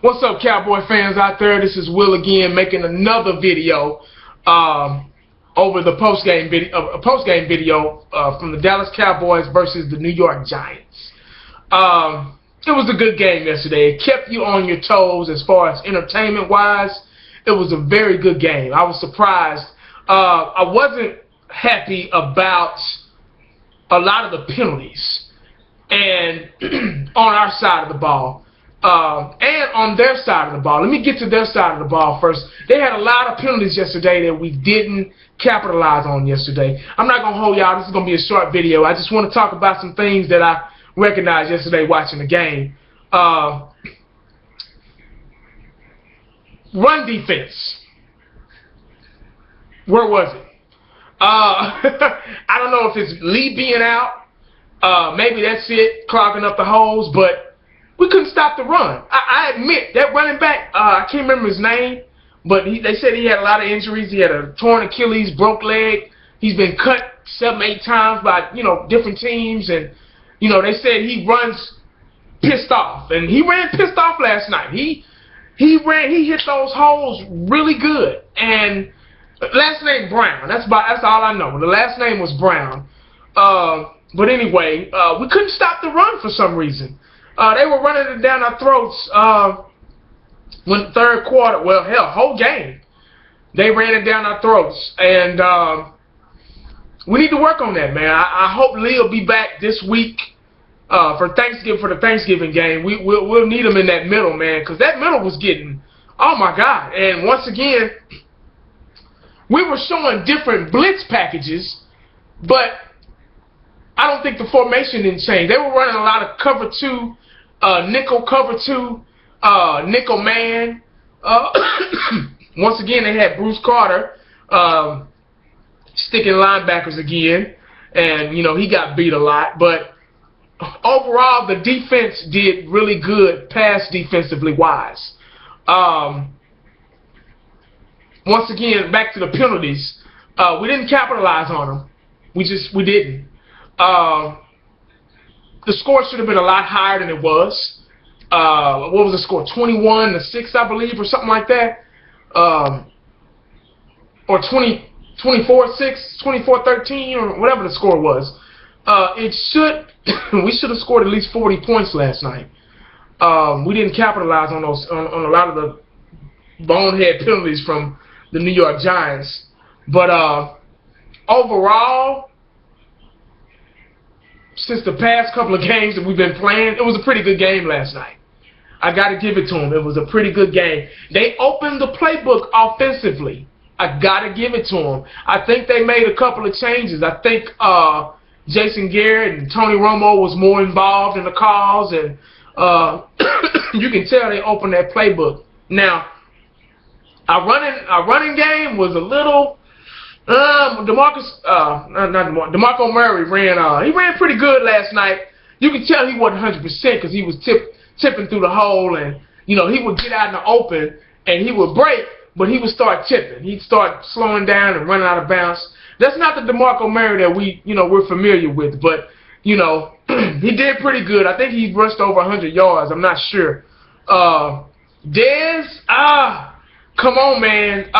What's up, Cowboy fans out there? This is Will again, making another video over the postgame video from the Dallas Cowboys versus the New York Giants. It was a good game yesterday. It kept you on your toes as far as entertainment-wise. It was a very good game. I was surprised. I wasn't happy about a lot of the penalties and on our side of the ball. And on their side of the ball. Let me get to their side of the ball first. They had a lot of penalties yesterday that we didn't capitalize on yesterday. I'm not going to hold y'all. This is going to be a short video. I just want to talk about some things that I recognized yesterday watching the game. Run defense. Where was it? I don't know if it's Lee being out. Maybe that's it, clogging up the holes, but we couldn't stop the run. I admit, that running back, I can't remember his name, but they said he had a lot of injuries. He had a torn Achilles, broke leg. He's been cut 7, 8 times by, different teams. And, they said he runs pissed off. And he ran pissed off last night. He hit those holes really good. And last name Brown. That's all I know. The last name was Brown. But anyway, we couldn't stop the run for some reason. They were running it down our throats when the third quarter, well, hell, whole game. They ran it down our throats. And we need to work on that, man. I hope Lee will be back this week for the Thanksgiving game. We'll need him in that middle, man, because that middle was getting, oh, my God. And once again, we were showing different blitz packages, but I don't think the formation didn't change. They were running a lot of cover 2, nickel cover 2, nickel man. Once again, they had Bruce Carter sticking linebackers again, and he got beat a lot. But overall, the defense did really good, pass defensively wise. Once again, back to the penalties. We didn't capitalize on them. We didn't. The score should have been a lot higher than it was. What was the score? 21-6, I believe, or something like that. Or 24-6, 24-13, or whatever the score was. We should have scored at least 40 points last night. We didn't capitalize on a lot of the bonehead penalties from the New York Giants. But overall, since the past couple of games that we've been playing, it was a pretty good game last night. I got to give it to them. It was a pretty good game. They opened the playbook offensively. I got to give it to them. I think they made a couple of changes. I think Jason Garrett and Tony Romo was more involved in the calls, and you can tell they opened that playbook. Now, our running game was a little. DeMarco Murray ran pretty good last night. You could tell he wasn't 100% because he was tipping through the hole, and he would get out in the open and he would break, but he would start tipping. He'd start slowing down and running out of bounds. That's not the DeMarco Murray that we're familiar with, but he did pretty good. I think he rushed over 100 yards. I'm not sure. Dez, come on, man.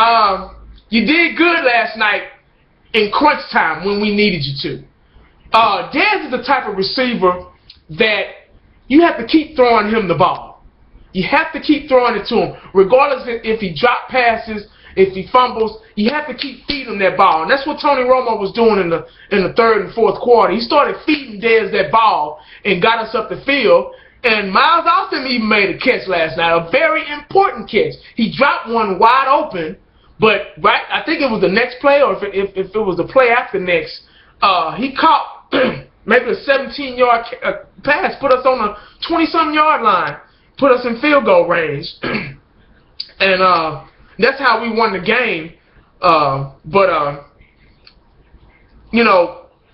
You did good last night in crunch time when we needed you to. Dez is the type of receiver that you have to keep throwing him the ball. You have to keep throwing it to him. Regardless if he drop passes, if he fumbles, you have to keep feeding him that ball. And that's what Tony Romo was doing in the third and fourth quarter. He started feeding Dez that ball and got us up the field. And Miles Austin even made a catch last night, a very important catch. He dropped one wide open. But I think it was the next play, or if it was the play after next, he caught maybe a 17-yard pass, put us on a 20-something yard line, put us in field goal range, and that's how we won the game.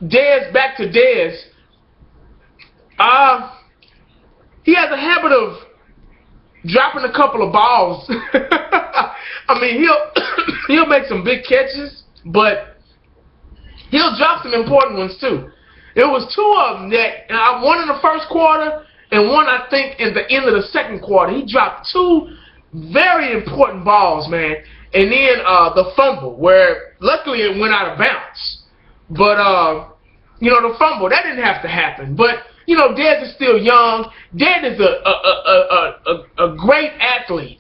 Dez, back to Dez, he has a habit of dropping a couple of balls. I mean, he'll make some big catches, but he'll drop some important ones too. It was 2 of them that one in the first quarter and one I think in the end of the second quarter. He dropped 2 very important balls, man. And then the fumble, where luckily it went out of bounds. But, the fumble, that didn't have to happen. But, Dez is still young. Dez is a great athlete.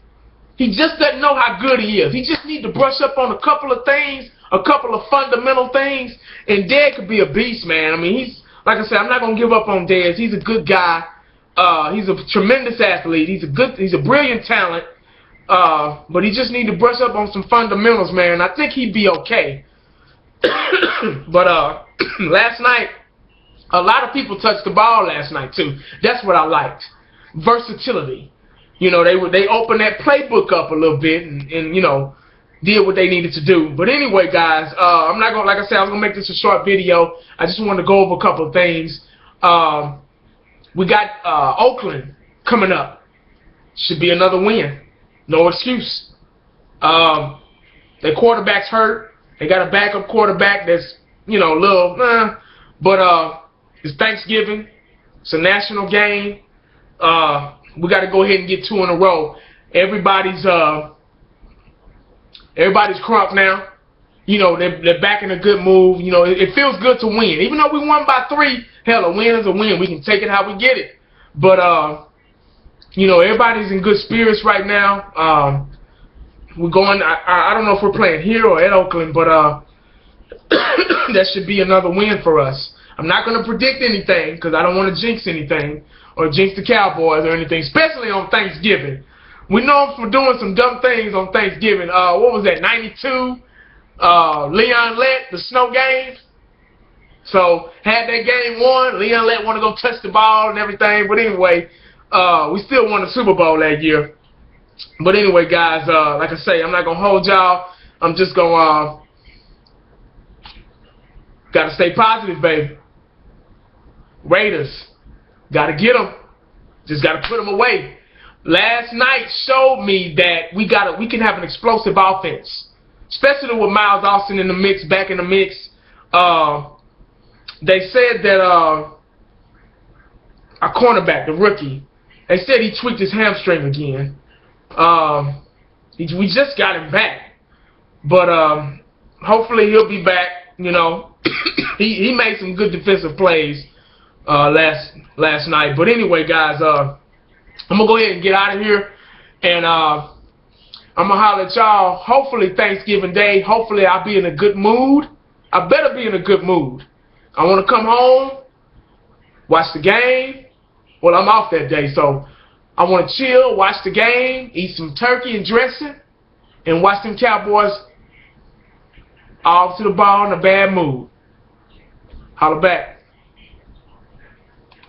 He just doesn't know how good he is. He just needs to brush up on a couple of things, a couple of fundamental things, and Dez could be a beast, man. I mean, he's, like I said, I'm not going to give up on Dez. He's a good guy. He's a tremendous athlete. He's a brilliant talent. But he just needs to brush up on some fundamentals, man. I think he'd be okay. But last night, a lot of people touched the ball last night too. That's what I liked. Versatility. They opened that playbook up a little bit and did what they needed to do. But anyway, guys, I'm not gonna, like I said, I was gonna make this a short video. I just wanted to go over a couple of things. We got Oakland coming up. Should be another win. No excuse. Their quarterback's hurt. They got a backup quarterback that's, a little, but it's Thanksgiving. It's a national game. We got to go ahead and get 2 in a row. Everybody's crunk now. They're back in a good move. It feels good to win. Even though we won by 3, hell, a win is a win. We can take it how we get it. But everybody's in good spirits right now. We're going. I don't know if we're playing here or at Oakland, but that should be another win for us. I'm not going to predict anything because I don't want to jinx anything or jinx the Cowboys or anything, especially on Thanksgiving. We know them for doing some dumb things on Thanksgiving. What was that, 92? Leon Lett, the snow game. So, had that game won, Leon Lett want to go touch the ball and everything. But anyway, we still won the Super Bowl that year. But anyway, guys, like I say, I'm not going to hold y'all. I'm just going got to stay positive, baby. Raiders, got to get them. Just got to put them away. Last night showed me that we can have an explosive offense, especially with Miles Austin in the mix, back in the mix. They said that our cornerback, the rookie, they said he tweaked his hamstring again. We just got him back, but hopefully he'll be back. He made some good defensive plays last night. But anyway, guys, I'm gonna go ahead and get out of here, and I'm gonna holler at y'all. Hopefully Thanksgiving Day. Hopefully I'll be in a good mood. I better be in a good mood. I want to come home, watch the game. Well, I'm off that day, so I want to chill, watch the game, eat some turkey and dressing, and watch them Cowboys off to the ball in a bad mood. Holler back.